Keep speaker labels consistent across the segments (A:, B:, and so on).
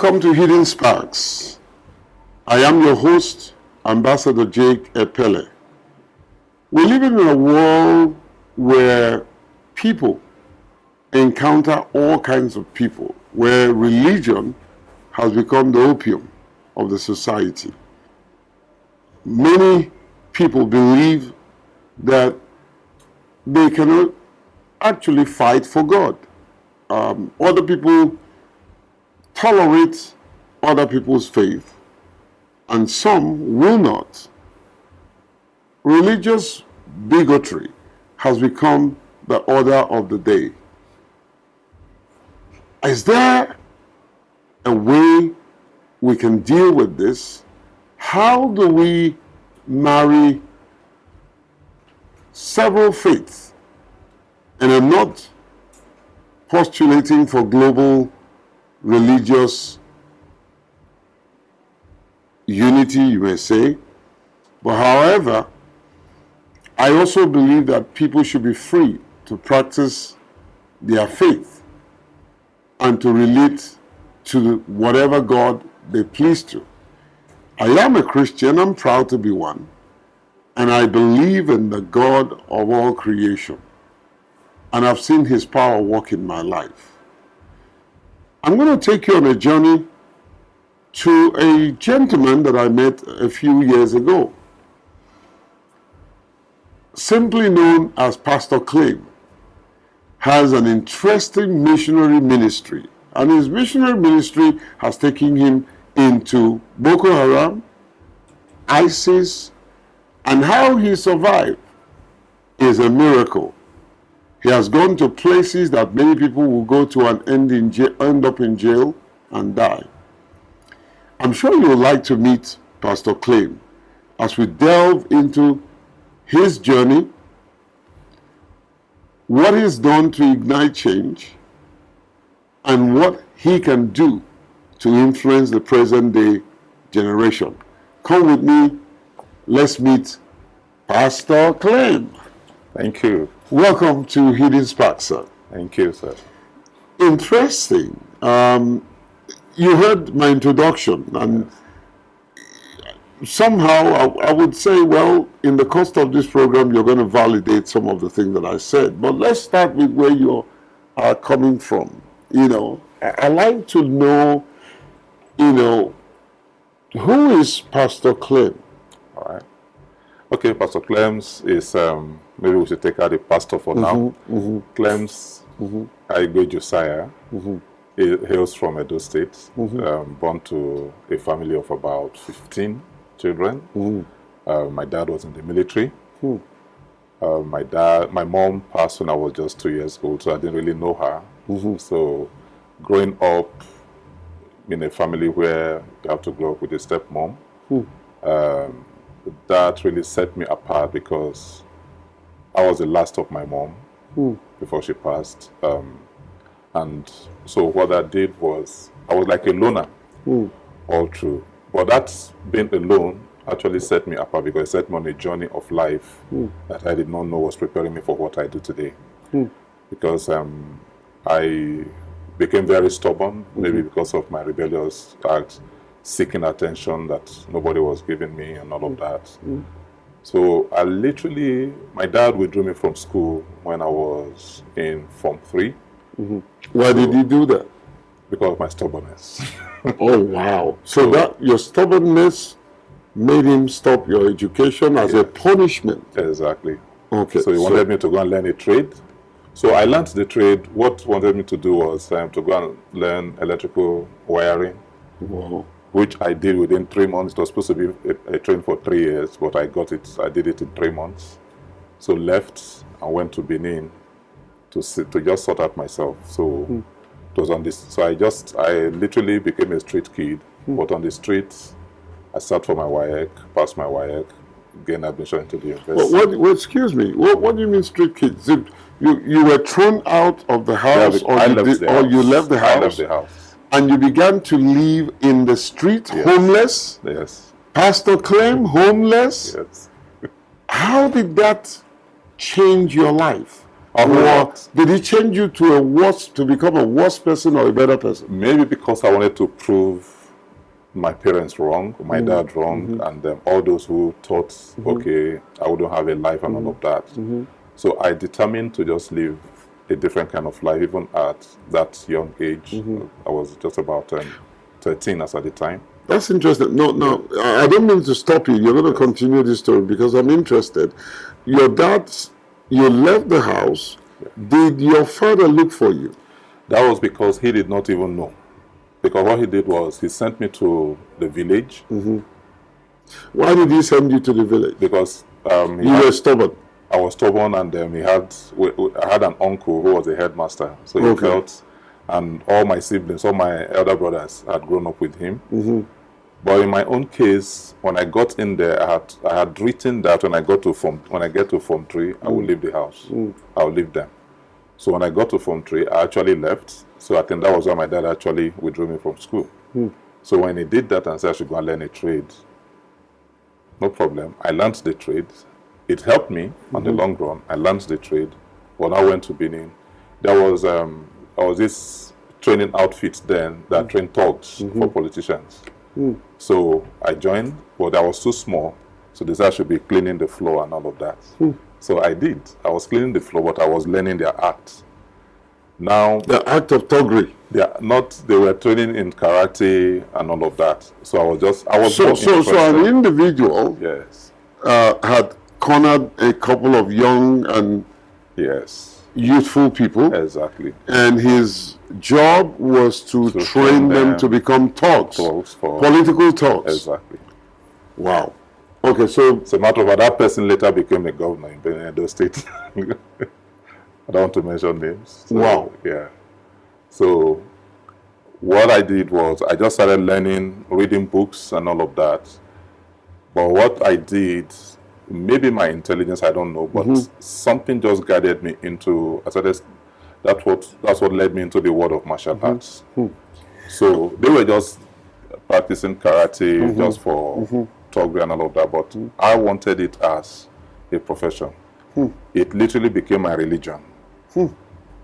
A: Welcome to Hidden Sparks. I am your host, Ambassador Jake Epelle. We live in a world where people encounter all kinds of people, where religion has become the opium of the society. Many people believe that they cannot actually fight for God. Other people tolerate other people's faith, and some will not. Religious bigotry has become the order of the day. Is there a way we can deal with this? How do we marry several faiths? And I'm not postulating for global religious unity, you may say. But however, I also believe that people should be free to practice their faith and to relate to whatever God they please to. I am a Christian, I'm proud to be one, and I believe in the God of all creation. And I've seen His power work in my life. I'm going to take you on a journey to a gentleman that I met a few years ago, simply known as Pastor Clems. Has an interesting missionary ministry, and his missionary ministry has taken him into Boko Haram, ISIS, and how he survived is a miracle. He has gone to places that many people will go to and end up in jail and die. I'm sure you would like to meet Pastor Clems as we delve into his journey, what he's done to ignite change, and what he can do to influence the present day generation. Come with me, let's meet Pastor Clems.
B: Thank you.
A: Welcome to Hidden Sparks, sir.
B: Thank you, sir.
A: Interesting. You heard my introduction, and somehow I would say, well, in the course of this program, you're going to validate some of the things that I said. But let's start with where you are coming from. You know, I like to know, who is Pastor Clems?
B: All right. Okay, Pastor Clems is, maybe we should take out the pastor for now. Clems, Aigbe Josiah, he hails from Edo State, born to a family of about 15 children. My dad was in the military. My mom passed when I was just 2 years old, so I didn't really know her. So growing up in a family where you have to grow up with a stepmom, that really set me apart because I was the last of my mom before she passed. And so what that did was, I was like a loner all through. But that being alone actually set me apart because it set me on a journey of life that I did not know was preparing me for what I do today. Because I became very stubborn, maybe because of my rebellious acts, seeking attention that nobody was giving me and all of that. So I literally, my dad withdrew me from school when I was in Form 3.
A: Why did he do that?
B: Because of my stubbornness.
A: Oh, wow. So that your stubbornness made him stop your education as a punishment.
B: Exactly.
A: Okay.
B: So he wanted me to go and learn a trade. So I learned the trade. What he wanted me to do was to go and learn electrical wiring.
A: Wow.
B: Which I did within 3 months. It was supposed to be a train for 3 years, but I did it in 3 months. So left and went to Benin to just sort out myself. So it was on this. So I literally became a street kid. But on the streets, I sat for my WAEC, passed my WAEC, gained admission into the university.
A: What, excuse me, what do you mean street kids? You were thrown out of the house,
B: you left the house. I left the house.
A: And you began to live in the street, homeless?
B: Yes.
A: Pastor Clems, homeless?
B: Yes.
A: How did that change your life? Or did he change you to become a worse person or a better person?
B: Maybe because I wanted to prove my parents wrong, my dad wrong, and all those who thought, okay, I wouldn't have a life and all of that. So I determined to just live a different kind of life, even at that young age. I was just about 13 as at the time.
A: That's interesting. No, I don't mean to stop you. You're going to continue this story because I'm interested. Your dad, you left the house. Did your father look for you?
B: That was because he did not even know. Because what he did was he sent me to the village.
A: Why did he send you to the village?
B: Because
A: you were stubborn.
B: I was stubborn, and I had an uncle who was a headmaster. So he felt, and all my siblings, all my elder brothers had grown up with him. But in my own case, when I got in there, I had written that when I get to Form 3, I will leave the house. I will leave them. So when I got to Form 3, I actually left. So I think that was why my dad actually withdrew me from school. So when he did that and said I should go and learn a trade, no problem. I learned the trade. It helped me on the long run. I learned the trade. When I went to Benin, there was this training outfit then that trained thugs for politicians. So I joined, but I was too small. So they said I should be cleaning the floor and all of that. So I did. I was cleaning the floor, but I was learning their art. Now
A: the act of thuggery.
B: They were training in karate and all of that. So I was
A: so an individual
B: yes
A: had cornered a couple of young and youthful people.
B: Exactly.
A: And his job was to train them to become thugs. Political thugs.
B: Exactly.
A: Wow. Okay, so
B: as a matter of fact, that person later became a governor in Benin State. I don't want to mention names. So,
A: wow.
B: Yeah. So what I did was I just started reading books and all of that. But what I did, maybe my intelligence, I don't know, but something just guided me into, that's what led me into the world of martial arts. So they were just practicing karate just for thuggery and all of that, but I wanted it as a profession. It literally became my religion.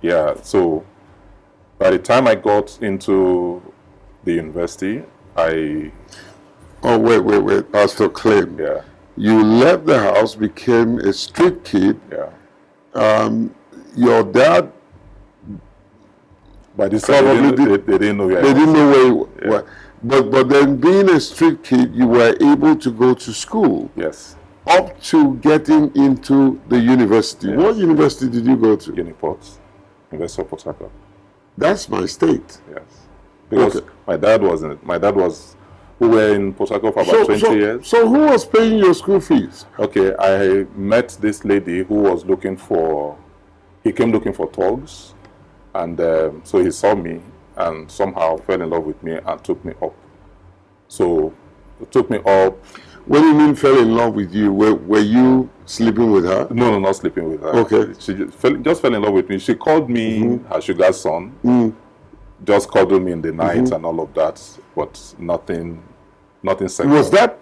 B: Yeah, so by the time I got into the university,
A: Oh, wait, Pastor Clems.
B: Yeah.
A: You left the house, became a street kid.
B: Yeah.
A: Your dad,
B: by this time, they didn't know where
A: they didn't know where you were. But then being a street kid, you were able to go to school.
B: Yes.
A: Up to getting into the university.
B: Yes.
A: What university did you go to?
B: Uniport, University of Port Harcourt.
A: That's my state.
B: Yes. Because my dad we were in Port Harcourt for about 20 years.
A: So who was paying your school fees?
B: Okay, I met this lady who was he came looking for thugs, and so he saw me and somehow fell in love with me and took me up. So took me up.
A: What do you mean fell in love with you? Were you sleeping with her?
B: No, not sleeping with her.
A: Okay.
B: She just fell in love with me. She called me her sugar son. Just cuddled me in the night and all of that, but nothing sexual.
A: Was that,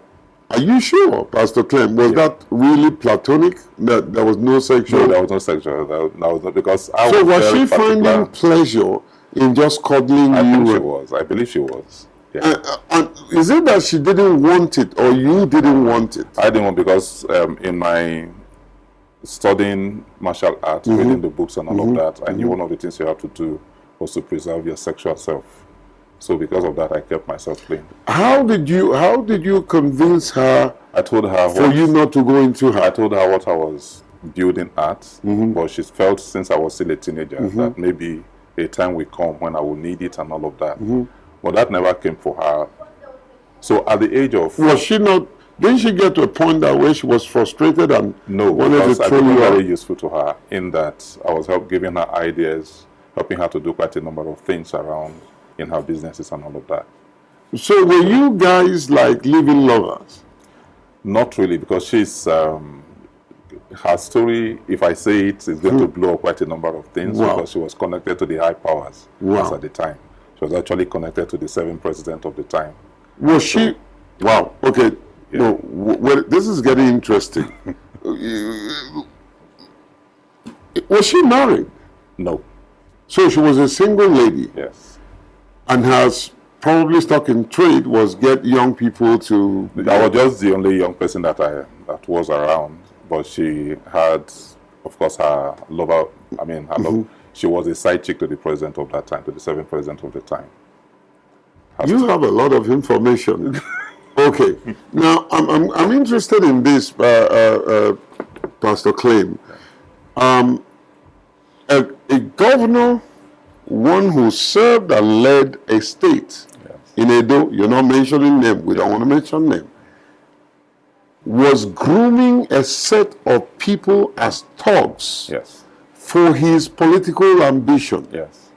A: are you sure, Pastor Clems, was that really platonic? That there was no sexual?
B: No, there was no sexual. That was not, because I
A: so
B: was
A: she finding pleasure in just cuddling you?
B: I believe she was. Yeah.
A: And is it that she didn't want it or you didn't want it?
B: I didn't want, because in my studying martial arts, reading the books and all of that, I knew one of the things you have to do was to preserve your sexual self. So because of that, I kept myself clean. How did
A: you convince her?
B: I told her
A: for you not to go into her.
B: I told her what I was building at, but she felt, since I was still a teenager, that maybe a time will come when I will need it and all of that. But that never came for her. So at the age of...
A: Was she not... Didn't she get to a point that where she was frustrated and wanted to throw you out?
B: I was very useful to her in that I was giving her ideas, helping her to do quite a number of things around in her businesses and all of that.
A: So were you guys like living lovers?
B: Not really, because she's... her story, if I say it, is going to blow up quite a number of things, because she was connected to the high powers at the time. She was actually connected to the 7th president of the time.
A: Was she? Wow. Okay. Yeah. No, this is getting interesting. Was she married?
B: No.
A: So she was a single lady.
B: Yes.
A: And has probably stuck in trade was get young people to...
B: I was just the only young person that was around. But she had, of course, her lover, she was a side chick to the president of that time, to the 7th president of the time.
A: You have a lot of information. Okay. Now, I'm interested in this, Pastor Clems. A governor, one who served and led a state in Edo, you're not mentioning name, we don't want to mention name, was grooming a set of people as thugs for his political ambition.
B: Yes.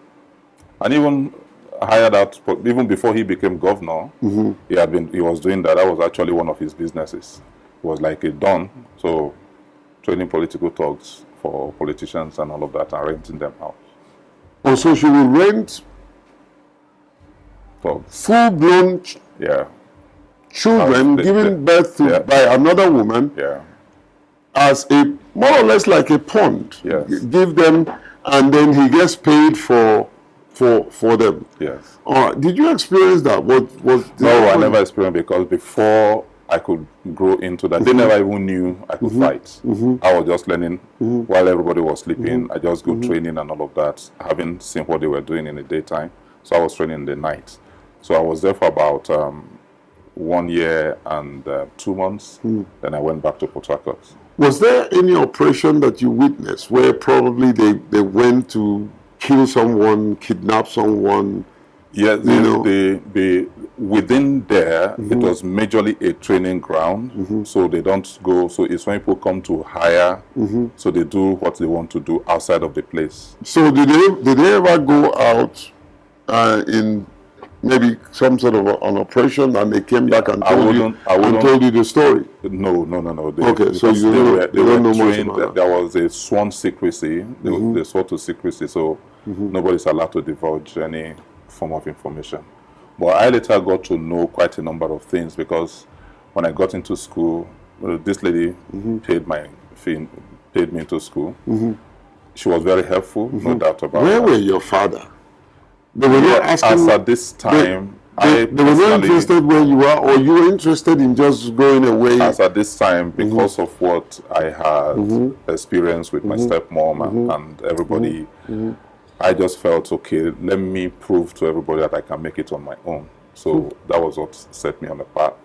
B: And even hired out, even before he became governor, he was doing that. That was actually one of his businesses. It was like a don, so training political thugs for politicians and all of that and renting them out.
A: Oh, so she will rent full-blown children given birth to by another woman as a more or less like a pond. Give them, and then he gets paid for them.
B: Yes.
A: All right. Did you experience that?
B: No, I never experienced, because before I could grow into that, they never even knew I could fight. I was just learning while everybody was sleeping. I just go training and all of that, having seen what they were doing in the daytime. So I was training in the night. So I was there for about 1 year and 2 months. Then I went back to Port Harcourt.
A: Was there any operation that you witnessed where probably they went to kill someone, kidnap someone?
B: Yes, they within there, it was majorly a training ground. So they don't go, so it's when people come to hire, so they do what they want to do outside of the place.
A: So did they ever go out in maybe some sort of an operation, and they came back and told you the story?
B: No.
A: Okay, so you don't know much about that.
B: There was a sworn secrecy. They swore to secrecy, so nobody's allowed to divulge any form of information. But I later got to know quite a number of things, because when I got into school, this lady paid my fee, paid me into school. She was very helpful, no doubt about it.
A: Where were your father? They were not asking.
B: As at this time,
A: they were not interested where you are, or you were interested in just going away?
B: As at this time, because of what I had experienced with my stepmom and everybody, I just felt, okay, let me prove to everybody that I can make it on my own. So that was what set me on the path.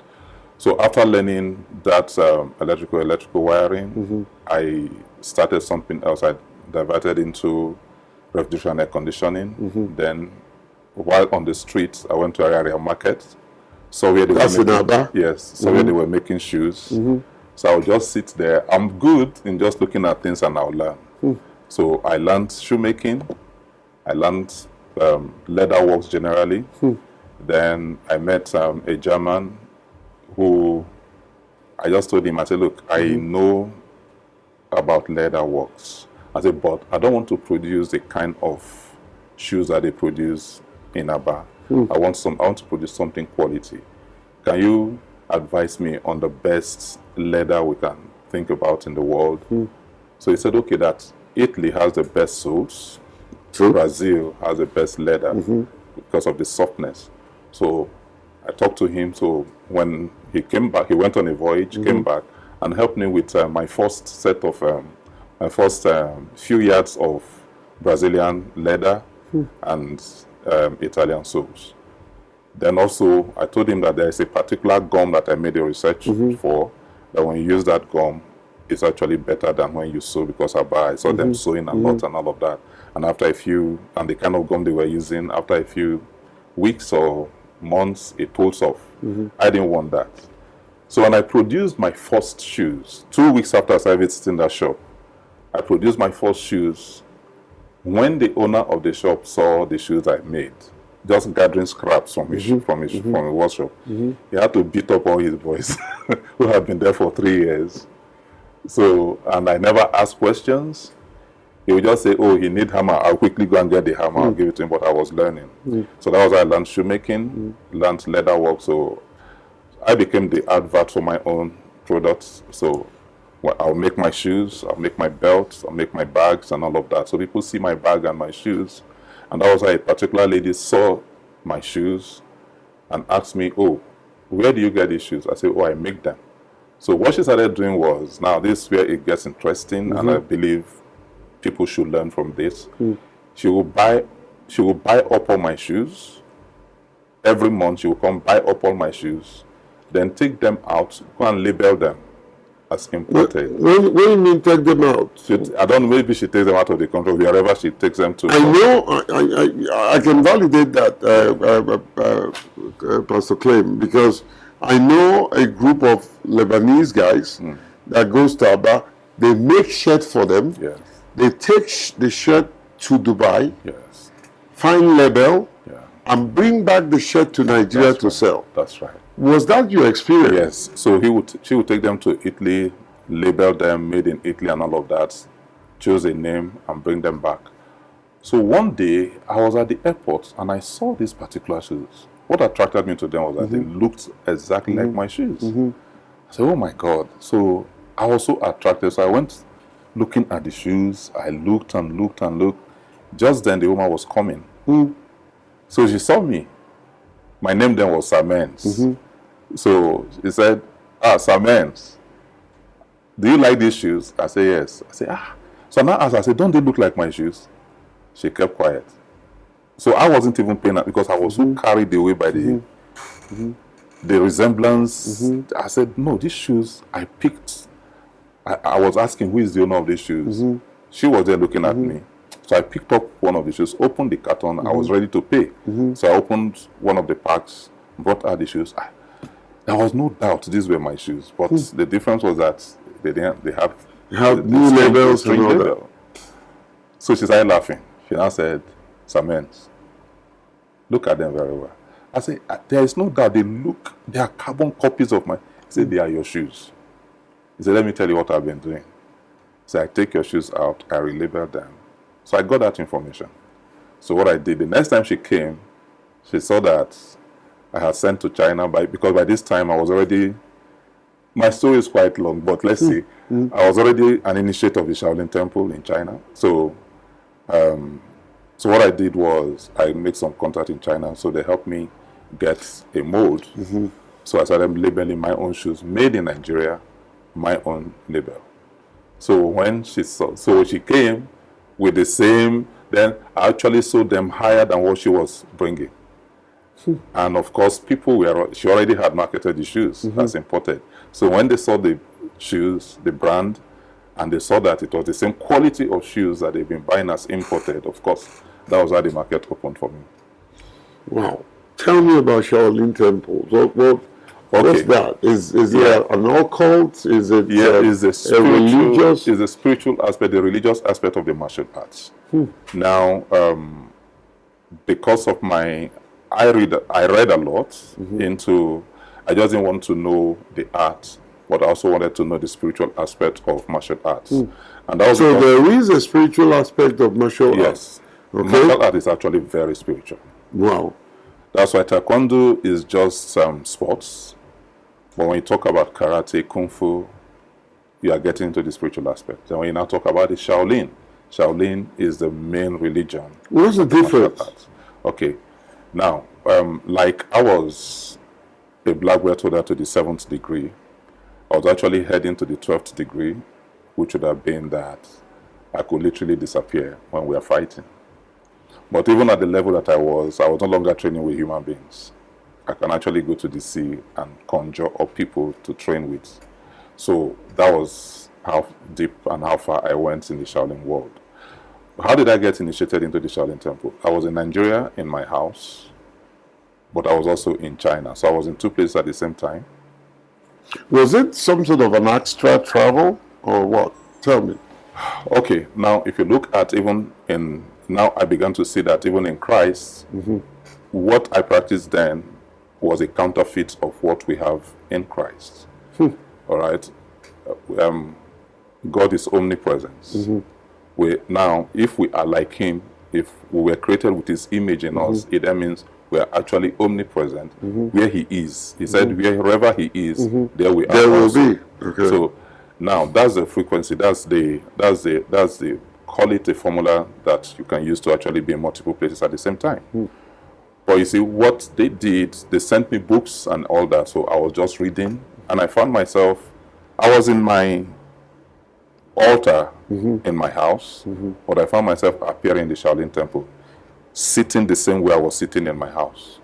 B: So after learning that electrical wiring, I started something else. I diverted into refrigeration and air conditioning. Then while on the streets, I went to area market. So where they were making, where they were making shoes. So I would just sit there. I'm good in just looking at things, and I'll learn. So I learned shoemaking. I learned leather works generally. Then I met a German who I just told him, I said, look, I know about leather works. I said, but I don't want to produce the kind of shoes that they produce in Aba. I want to produce something quality. Can you advise me on the best leather we can think about in the world? So he said, okay, that Italy has the best soles. Brazil has the best leather because of the softness. So I talked to him. So when he came back, he went on a voyage, came back, and helped me with my first set of, my first few yards of Brazilian leather and Italian soles. Then also, I told him that there is a particular gum that I made a research for, that when you use that gum, it's actually better than when you sew, because I saw them sewing a lot and all of that. And after and the kind of gum they were using, after a few weeks or months, it pulls off. I didn't want that. So when I produced my first shoes, 2 weeks after I started visiting that shop, I produced my first shoes. When the owner of the shop saw the shoes I made, just gathering scraps from a workshop, he had to beat up all his boys who had been there for 3 years. So, and I never asked questions. He would just say, oh, he need hammer. I'll quickly go and get the hammer. I'll give it to him, but I was learning. So that was how I learned shoemaking, learned leather work. So I became the advert for my own products. So Well, I'll make my shoes, I'll make my belts, I'll make my bags and all of that. So people see my bag and my shoes. And that was why a particular lady saw my shoes and asked me, oh, where do you get these shoes? I said, oh, I make them. So what she started doing was, now this is where it gets interesting, and I believe people should learn from this. She will buy up all my shoes. Every month she will come buy up all my shoes, then take them out, go and label them as imported.
A: What do you mean take them out?
B: I don't know, maybe she takes them out of the country, wherever she takes them to.
A: I know, I can validate that, Pastor Clems, because I know a group of Lebanese guys that goes to Abba. They make shirts for them.
B: Yes.
A: They take the shirt to Dubai,
B: Yes.
A: find label,
B: Yeah.
A: and bring back the shirt to Nigeria to sell.
B: That's right.
A: Was that your experience?
B: Yes. So she would take them to Italy, label them, made in Italy and all of that, choose a name and bring them back. So one day I was at the airport and I saw these particular shoes. What attracted me to them was that they looked exactly like my shoes. I said, oh my God. So I was so attracted. So I went looking at the shoes. I looked and looked and looked. Just then the woman was coming. So she saw me. My name then was Samens. So he said, Samens, do you like these shoes? I said, yes. I said, So now as I said, don't they look like my shoes? She kept quiet. So I wasn't even paying that because I was so carried away by the resemblance. I said, no, these shoes I picked. I was asking who is the owner of these shoes. She was there looking at me. So I picked up one of the shoes, opened the carton. I was ready to pay. So I opened one of the packs, brought out the shoes. There was no doubt these were my shoes, but the difference was that they have
A: new labels and all that.
B: So she started laughing. She now said, Samens, look at them very well. I said, there is no doubt they are carbon copies of my. He said, they are your shoes. He said, let me tell you what I've been doing. So I take your shoes out, I relabel them. So I got that information. So what I did, the next time she came, she saw that I had sent to China because by this time I was already, my story is quite long, but let's see. I was already an initiate of the Shaolin Temple in China. So what I did was I made some contact in China. So they helped me get a mold. So I started labeling my own shoes, made in Nigeria, my own label. So when she came with the same, then I actually sold them higher than what she was bringing. And of course, she already had marketed the shoes as imported. So when they saw the shoes, the brand, and they saw that it was the same quality of shoes that they've been buying as imported, of course, that was how the market opened for me.
A: Wow. Tell me about Shaolin Temple. What's that? Is it an occult? Is it
B: it's a religious? Is the spiritual aspect, the religious aspect of the martial arts. Now, because of I read a lot into. I just didn't want to know the art, but I also wanted to know the spiritual aspect of martial arts. And that was
A: so there is a spiritual aspect of martial arts.
B: Yes, martial art is actually very spiritual.
A: Wow.
B: That's why Taekwondo is just sports. But when you talk about karate, kung fu, you are getting into the spiritual aspect. And when you now talk about the Shaolin is the main religion.
A: What's the difference?
B: Okay. Now, like I was a black belt holder to the 7th degree, I was actually heading to the 12th degree, which would have been that I could literally disappear when we are fighting. But even at the level that I was no longer training with human beings. I can actually go to the sea and conjure up people to train with. So that was how deep and how far I went in the Shaolin world. How did I get initiated into the Shaolin Temple? I was in Nigeria in my house, but I was also in China. So I was in two places at the same time.
A: Was it some sort of an extra travel or what? Tell me.
B: Okay, now if you look at now I began to see that even in Christ, what I practiced then was a counterfeit of what we have in Christ. All right? God is omnipresence. Now, if we are like Him, if we were created with His image in us, it then means we are actually omnipresent where He is. He said, wherever He is, there we are.
A: There will
B: also.
A: be. Okay.
B: So, Now, that's the frequency. That's the call it a formula that you can use to actually be in multiple places at the same time. But you see, what they did, they sent me books and all that. So I was just reading, and I found myself, I was in my altar in my house, but I found myself appearing in the Shaolin temple, sitting the same way I was sitting in my house.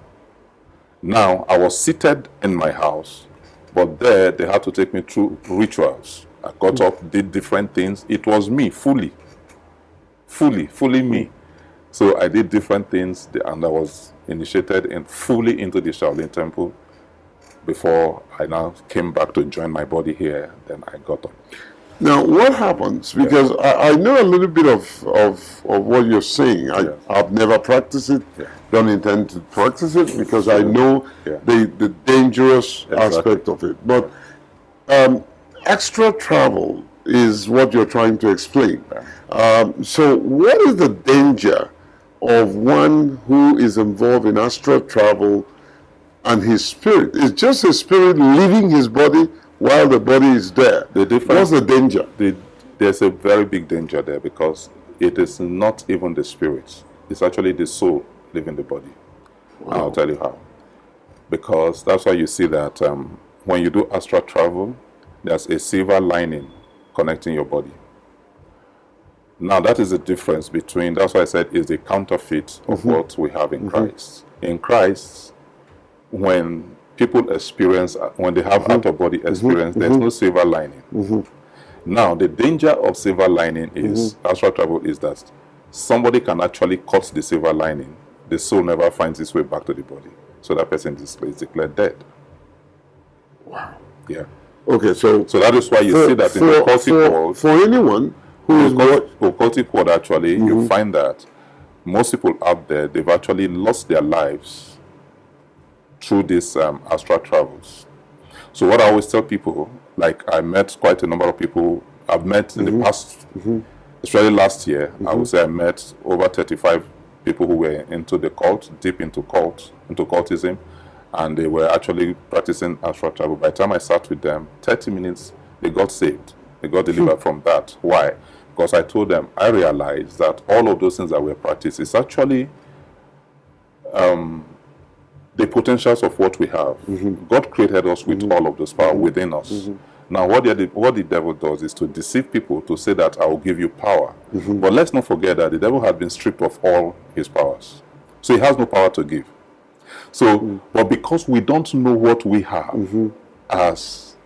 B: Now, I was seated in my house, but there they had to take me through rituals. I got up, did different things. It was me, fully me. So I did different things, and I was initiated fully into the Shaolin temple before I now came back to join my body here. Then I got up.
A: Now, what happens? Because I know a little bit of what you're saying. I've never practiced it. Don't intend to practice it because I know the dangerous aspect of it. But extra travel is what you're trying to explain. So what is the danger of one who is involved in astral travel and his spirit? Is just his spirit leaving his body while the body is there? What's the danger?
B: There's a very big danger there, because it is not even the spirit. It's actually the soul leaving the body. Wow. I'll tell you how. Because that's why you see that when you do astral travel, there's a silver lining connecting your body. Now, that is the difference between, that's why I said, is the counterfeit of what we have in Christ. In Christ, when people experience, when they have out-of-body experience, there's no silver lining. Now, the danger of silver lining is, astral travel, is that somebody can actually cut the silver lining. The soul never finds its way back to the body. So that person is declared dead.
A: Wow.
B: Yeah.
A: Okay, so
B: that is why you see that in the occultic world,
A: for anyone who is
B: occultic world, actually, you find that most people out there, they've actually lost their lives through these astral travels. So what I always tell people, like I met quite a number of people I've met in the past, especially last year, I would say I met over 35 people who were into the cult, deep into cultism, and they were actually practicing astral travel. By the time I sat with them, 30 minutes, they got saved. They got delivered from that. Why? Because I told them, I realized that all of those things that we practice is actually the potentials of what we have. God created us with all of those power within us. Now, what the devil does is to deceive people to say that I will give you power. But let's not forget that the devil has been stripped of all his powers. So he has no power to give. So, but because we don't know what we have as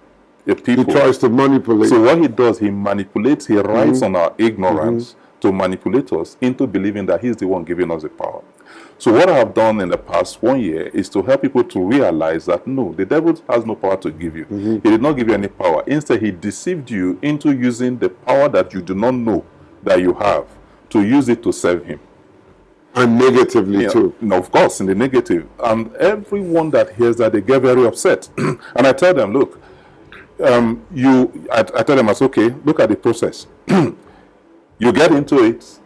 B: a people,
A: he tries to manipulate.
B: So what he does, he manipulates, he rides on our ignorance to manipulate us into believing that he's the one giving us the power. So what I have done in the past 1 year is to help people to realize that no, the devil has no power to give you. He did not give you any power. Instead, he deceived you into using the power that you do not know that you have to use it to serve him.
A: And negatively too.
B: No, of course, in the negative. And everyone that hears that, they get very upset. And I tell them, look, I tell them, okay, look at the process. You get into it,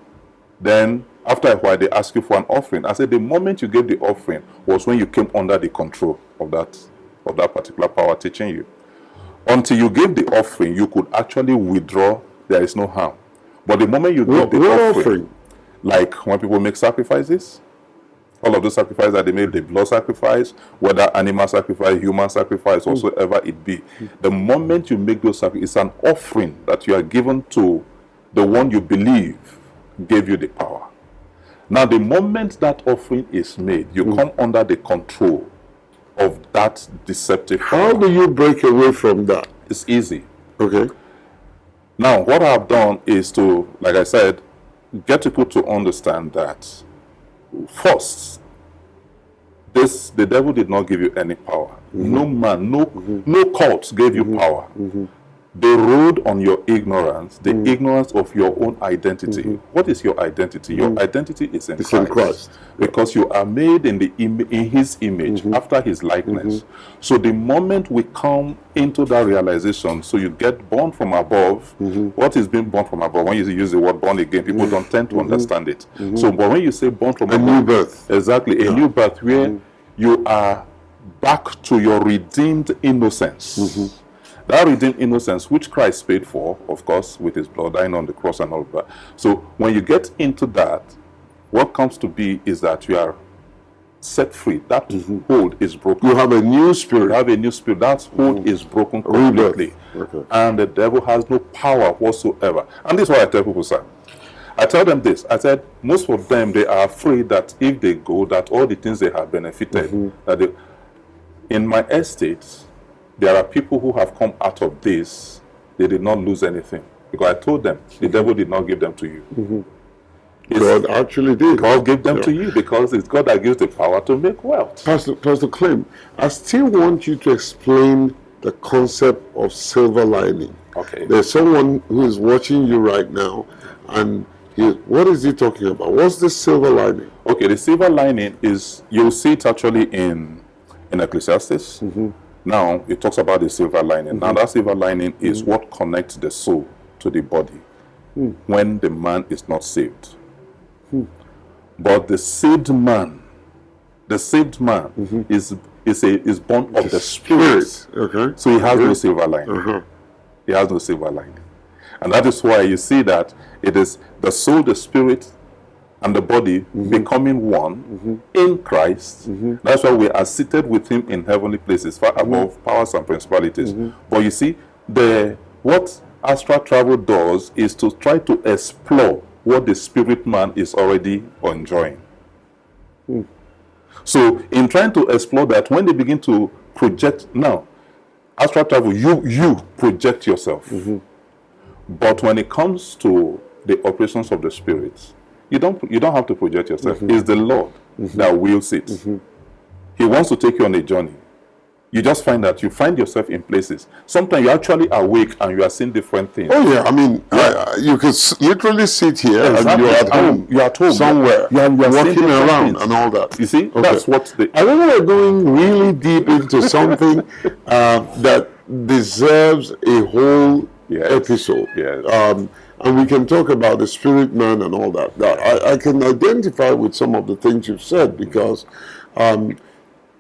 B: then after a while, they ask you for an offering. I said, the moment you gave the offering was when you came under the control of that particular power teaching you. Until you gave the offering, you could actually withdraw. There is no harm. But the moment you gave the offering, like when people make sacrifices, all of those sacrifices that they made, the blood sacrifice, whether animal sacrifice, human sacrifice, whatsoever it be, the moment you make those sacrifices, it's an offering that you are given to the one you believe gave you the power. Now, the moment that offering is made, you come under the control of that deceptive power.
A: How do you break away from that?
B: It's easy.
A: Okay.
B: Now, what I've done is to, like I said, get people to understand that first, the devil did not give you any power. No man, no cult gave you power. They rode on your ignorance, the ignorance of your own identity. What is your identity? Your identity is in Christ. Because you are made in his image, after his likeness. So the moment we come into that realization, so you get born from above, what is being born from above? When you use the word born again, people don't tend to understand it. So, but when you say born from above,
A: a new birth.
B: Exactly, a new birth where you are back to your redeemed innocence. That redeemed innocence, which Christ paid for, of course, with his blood, dying on the cross and all of that. So when you get into that, what comes to be is that you are set free. That hold is broken.
A: You have a new spirit.
B: You have a new spirit. That hold is broken completely.
A: Okay.
B: And the devil has no power whatsoever. And this is what I tell people, sir. I tell them this. I said, most of them, they are afraid that if they go, that all the things they have benefited, that they, in my estate, there are people who have come out of this, they did not lose anything. Because I told them, the devil did not give them to you.
A: God actually did.
B: God gave them to you because it's God that gives the power to make wealth.
A: Pastor Clems, I still want you to explain the concept of silver lining.
B: Okay.
A: There's someone who is watching you right now, and what is he talking about? What's the silver lining?
B: Okay, the silver lining is, you'll see it actually in Ecclesiastes. Now, it talks about the silver lining. Now, that silver lining is what connects the soul to the body when the man is not saved. But the saved man is born of the Spirit.
A: Okay.
B: So he has no silver lining. He has no silver lining. And that is why you see that it is the soul, the spirit, and the body becoming one in Christ. That's why we are seated with him in heavenly places, far above powers and principalities. But you see, what astral travel does is to try to explore what the spirit man is already enjoying. So in trying to explore that, when they begin to project, now, astral travel, you project yourself. But when it comes to the operations of the Spirit, you don't have to project yourself. It's the Lord that wills it. He wants to take you on a journey. You just find that you find yourself in places. Sometimes you're actually awake and you are seeing different things.
A: Oh yeah, I mean, you could literally sit here and you're at home.
B: You're at home
A: somewhere.
B: You're
A: walking around
B: things.
A: And all that.
B: You see, that's what
A: I think we're going really deep into something that deserves a whole episode. And we can talk about the spirit man and all that. I can identify with some of the things you've said, because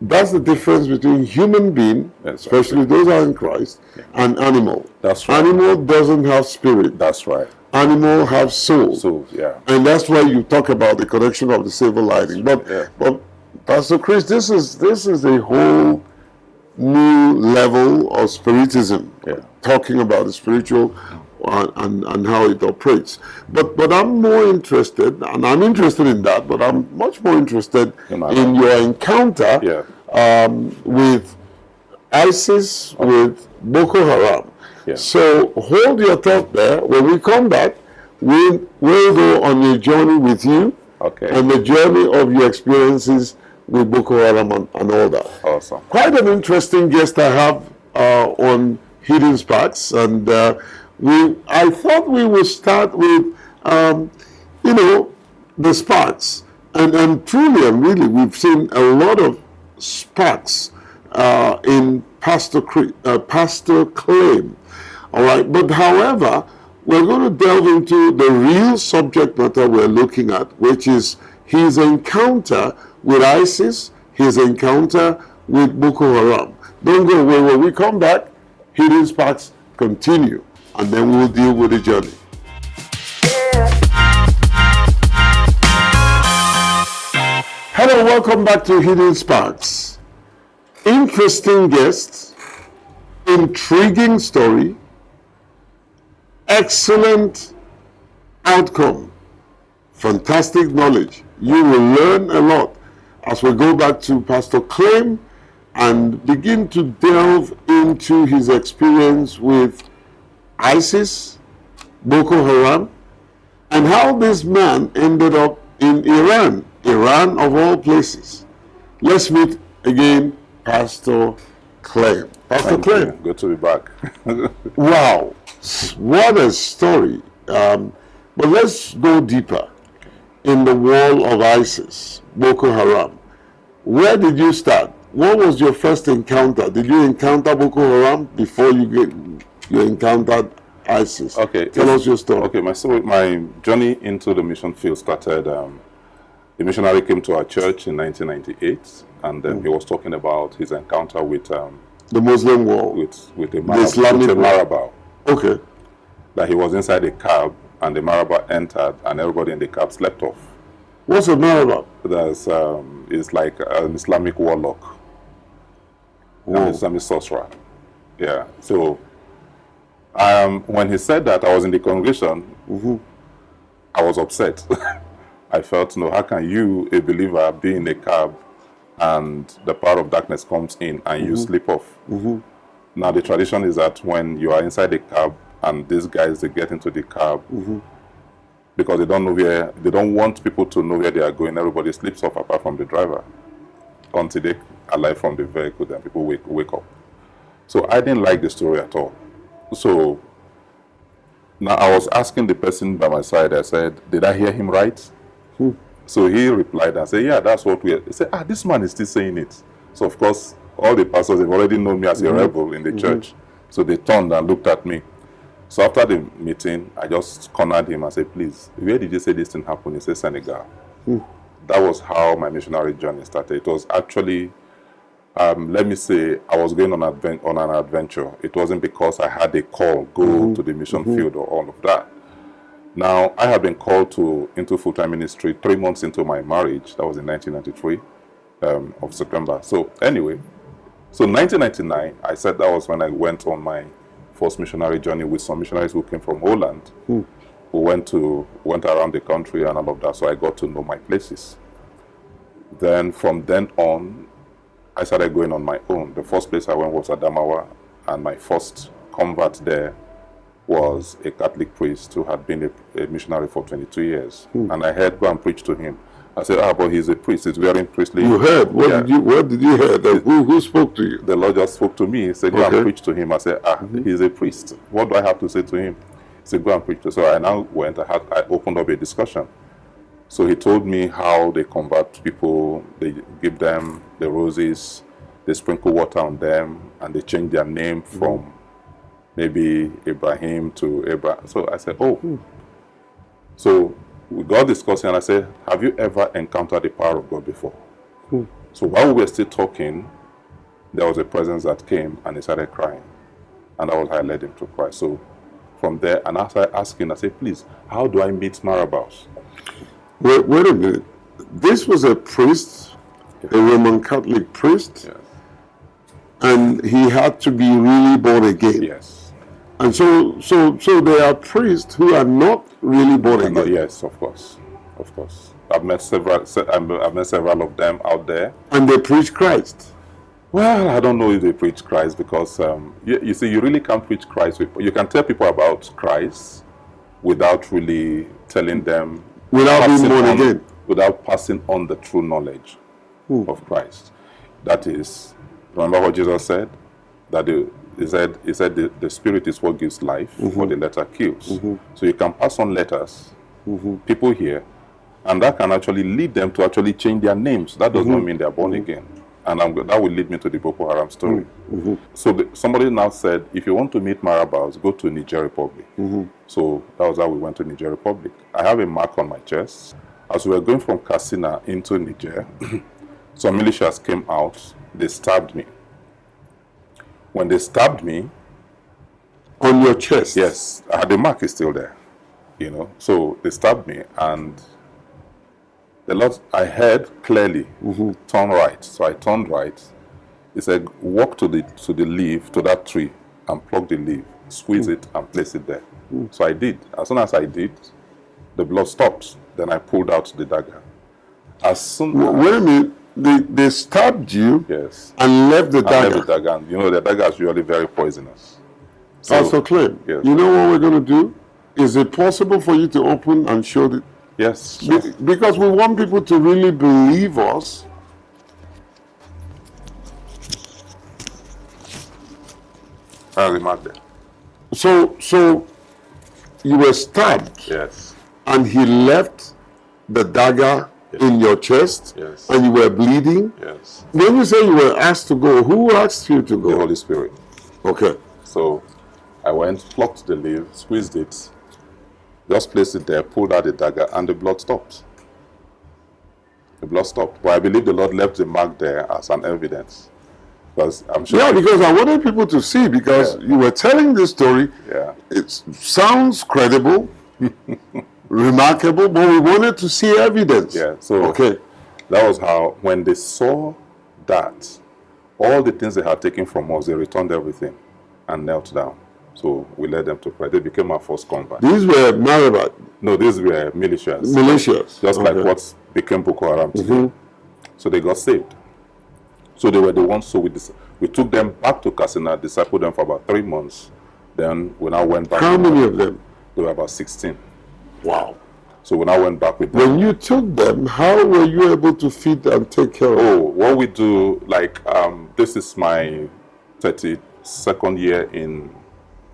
A: that's the difference between human being, especially those who are in Christ, and animal.
B: That's right.
A: Animal doesn't have spirit.
B: That's right.
A: Animal have soul.
B: So,
A: and that's why you talk about the connection of the silver lining. But Pastor Chris, this is a whole new level of spiritism, talking about the spiritual and how it operates. But I'm more interested, and I'm interested in that, but I'm much more interested in your encounter with ISIS, with Boko Haram. So hold your thought there. When we come back, we'll go on a journey with you, and the journey of your experiences with Boko Haram and all that.
B: Awesome.
A: Quite an interesting guest I have on Hidden Sparks, and I thought we would start with, the sparks, and truly and really, we've seen a lot of sparks in Pastor Clems. All right, but however, we're going to delve into the real subject matter we're looking at, which is his encounter with ISIS, his encounter with Boko Haram. Don't go away. When we come back, Hidden Sparks continue, and then we'll deal with the journey. Hello, welcome back to Hidden Sparks. Interesting guests, intriguing story, excellent outcome, fantastic knowledge. You will learn a lot as we go back to Pastor Clems and begin to delve into his experience with ISIS, Boko Haram, and how this man ended up in Iran of all places. Let's meet again Pastor Clems. Pastor Clems.
B: Good to be back.
A: Wow, what a story. But let's go deeper. In the wall of ISIS, Boko Haram, where did you start? What was your first encounter? Did you encounter Boko Haram before you encountered ISIS?
B: Okay.
A: Tell us your story.
B: Okay, my journey into the mission field started. The missionary came to our church in 1998, and then he was talking about his encounter with
A: The Muslim world.
B: With a
A: The Islamic world.
B: marabou.
A: Okay.
B: That he was inside a cab and the marabou entered and everybody in the cab slept off.
A: What's a marabou?
B: There's it's like an Islamic warlock. An Islamic sorcerer. Yeah. So when he said that, I was in the congregation. I was upset. I felt, no, how can you, a believer, be in a cab and the power of darkness comes in and you sleep off? Now the tradition is that when you are inside the cab and these guys, they get into the cab because they don't know where, they don't want people to know where they are going. Everybody sleeps off apart from the driver until they alive from the vehicle, then people wake up. So I didn't like the story at all. So now I was asking the person by my side, I said, did I hear him right? So he replied and said, yeah, that's what we are. He said, this man is still saying it. So of course, all the pastors have already known me as a rebel in the church. So they turned and looked at me. So after the meeting, I just cornered him and said, please, where did you say this thing happened? He said, Senegal. That was how my missionary journey started. It was actually, let me say, I was going on an adventure. It wasn't because I had a call, go to the mission field or all of that. Now, I have been called into full-time ministry 3 months into my marriage. That was in 1993 of September. So anyway, so 1999, I said that was when I went on my first missionary journey with some missionaries who came from Holland, who went around the country and all of that. So I got to know my places. Then from then on, I started going on my own. The first place I went was Adamawa, and my first convert there was a Catholic priest who had been a missionary for 22 years. And I heard, go and preach to him. I said, but he's a priest. He's wearing priestly.
A: You heard? What did you hear? Who spoke to you?
B: The Lord just spoke to me. He said, go and preach to him. I said, he's a priest. What do I have to say to him? He said, go and preach to him. So I now went, I opened up a discussion. So he told me how they convert people. They give them the roses, they sprinkle water on them, and they change their name from maybe Ibrahim to Abraham. So I said, So we got discussing, and I said, have you ever encountered the power of God before? So while we were still talking, there was a presence that came, and he started crying. And that was how I led him to Christ. So from there, and after asking, I said, please, how do I meet marabouts?
A: Wait a minute. This was a priest, a Roman Catholic priest, and he had to be really born again.
B: Yes.
A: And so there are priests who are not really born again.
B: Yes, of course. I've met several of them out there.
A: And they preach Christ.
B: Well, I don't know if they preach Christ because, you see, you really can't preach Christ. You can tell people about Christ without really telling them,
A: without being born again,
B: without passing on the true knowledge of Christ. That is, remember what Jesus said? That he said the spirit is what gives life, but the letter kills. So you can pass on letters, people hear, and that can actually lead them to actually change their names. That does not mean they are born again. And that will lead me to the Boko Haram story. So somebody now said, if you want to meet marabouts, go to Niger Republic. So that was how we went to Niger Republic. I have a mark on my chest. As we were going from Katsina into Niger, some militias came out. They stabbed me. When they stabbed me...
A: On your chest?
B: Yes. The mark is still there. So they stabbed me, and the Lord, I heard clearly, turn right. So I turned right. He said, walk to the leaf, to that tree, and pluck the leaf, squeeze it, and place it there. So I did. As soon as I did, the blood stopped. Then I pulled out the dagger.
A: Wait a minute. They stabbed you,
B: yes,
A: and left the dagger.
B: Left the dagger. The dagger is usually very poisonous.
A: Pastor Clems,
B: yes.
A: You know what we're going to do? Is it possible for you to open and show the...
B: Yes.
A: Because we want people to really believe us. So you were stabbed.
B: Yes.
A: And he left the dagger in your chest.
B: Yes.
A: And you were bleeding.
B: Yes.
A: When you say you were asked to go, who asked you to go?
B: The Holy Spirit.
A: Okay.
B: So I went, plucked the leaf, squeezed it, just placed it there, pulled out the dagger, and the blood stopped. The blood stopped. But I believe the Lord left the mark there as an evidence Because I'm sure.
A: Yeah, because I wanted people to see, because you were telling this story.
B: Yeah.
A: It sounds credible, remarkable, but we wanted to see evidence.
B: Yeah. So that was how, when they saw that, all the things they had taken from us, they returned everything and knelt down. So we led them to pray. They became our first convert.
A: These were Marabat?
B: No, these were militias.
A: Militias.
B: Just like what became Boko Haram today. So they got saved. So they were the ones, so we took them back to Katsina, discipled them for about 3 months. Then we now went back.
A: How many of them?
B: There were about 16.
A: Wow.
B: So we now went back with them.
A: When you took them, how were you able to feed and take care of them?
B: Oh, what we do, like, this is my 32nd year in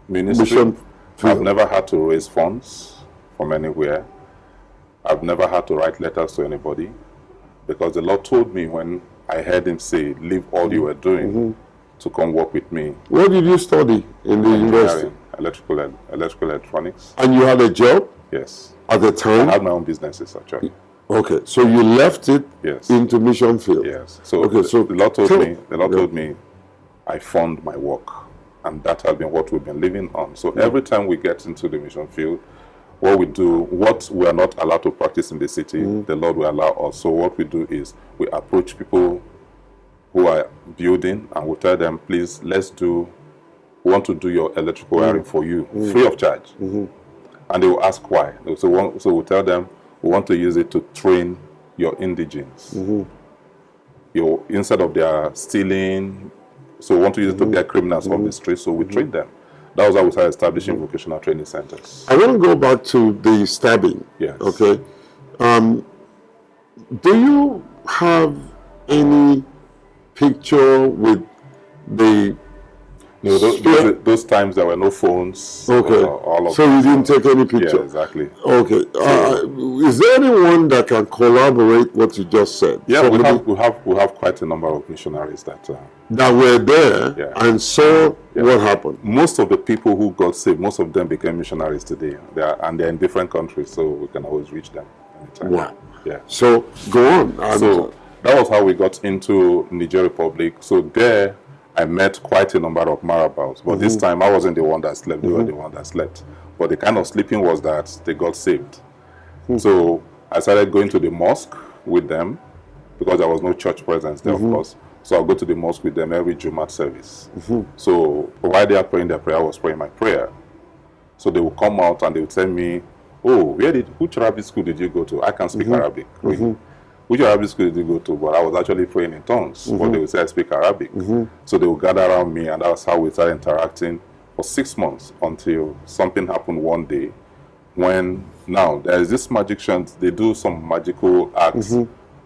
B: ministry. I've never had to raise funds from anywhere. I've never had to write letters to anybody, because the Lord told me when I heard him say, leave all you were doing to come work with me.
A: What did you study in the university?
B: Electrical electronics.
A: And you had a job?
B: Yes.
A: At the time?
B: I had my own businesses, actually.
A: Okay, so you left it into mission field.
B: Yes. So, the Lord told me, I fund my work, and that has been what we've been living on. So every time we get into the mission field, what we do, what we are not allowed to practice in the city, the Lord will allow us. So what we do is we approach people who are building, and we tell them, please, we want to do your electrical wiring for you, free of charge. And they will ask why. So we tell them, we want to use it to train your indigenes. Instead of their stealing, so we want to use it to get criminals from the street, so we train them. That was how we started establishing vocational training centers.
A: I want to go back to the stabbing.
B: Yes.
A: Okay. Do you have any picture with the...
B: No, those times there were no phones.
A: Okay. So you didn't take any picture?
B: Yeah, exactly.
A: Okay. Is there anyone that can corroborate what you just said?
B: Yeah, we have quite a number of missionaries that
A: were there and saw what happened.
B: Most of the people who got saved, most of them became missionaries today. They're in different countries, so we can always reach them anytime.
A: Wow.
B: Yeah.
A: So go on.
B: So that was how we got into Niger Republic. So there I met quite a number of Marabouts, but this time I wasn't the one that slept, they were the one that slept. But the kind of sleeping was that they got saved. So I started going to the mosque with them, because there was no church presence there, of course. So I'll go to the mosque with them every Jumat service. So while they are praying their prayer, I was praying my prayer. So they will come out and they will tell me, oh, which Arabic school did you go to? I can speak Arabic. Really. Which Arabic school did you go to? But I was actually praying in tongues. But they would say I speak Arabic. So they would gather around me, and that's how we started interacting for 6 months, until something happened one day when, now there is this magicians, they do some magical acts